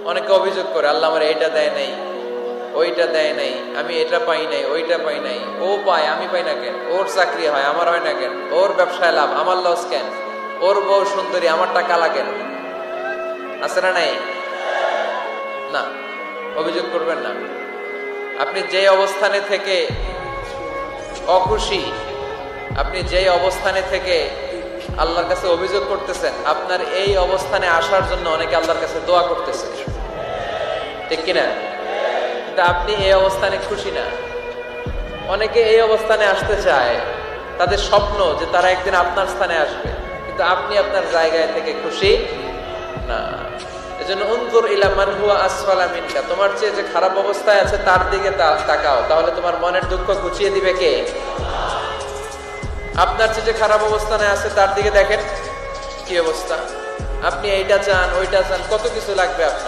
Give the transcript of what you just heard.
অনেকে অভিযোগ করে আল্লাহ আমার এইটা দেয় নাই, ওইটা দেয় নাই, আমি এটা পাই নাই, ওইটা পাই নাই। ও পায়, আমি পাই না কেন? ওর চাকরি হয়, আমার হয় না কেন? ওর ব্যবসায় লাভ, আমার লস কেন? ওর বউ সুন্দরী, আমার টাকা লাগেন? আছে না নাই? না, অভিযোগ করবেন না। আপনি যে অবস্থানে থেকে অখুশি, আপনি যে অবস্থানে থেকে আল্লাহর কাছে অভিযোগ করতেছেন, আপনার এই অবস্থানে আসার জন্য অনেকে আল্লাহর কাছে দোয়া করতেছে, ঠিক কিনা? কিন্তু আপনি এই অবস্থানে খুশি না। অনেকে এই অবস্থানে আসতে চায়, তাদের স্বপ্ন যে তারা একদিন আপনার স্থানে আসবে, কিন্তু আপনি আপনার জায়গায় থেকে খুশি না। এজন্য উনজুর ইলা মান হুয়া আসফালা মিনকা, তোমার চেয়ে যে খারাপ অবস্থায় আছে তার দিকে তাকাও, তাহলে তোমার মনের দুঃখ ঘুচিয়ে দিবে কে? আপনার চেয়ে যে খারাপ অবস্থানে আছে তার দিকে দেখেন কি অবস্থা। আপনি এইটা চান, ওইটা চান, কত কিছু লাগবে আপনার।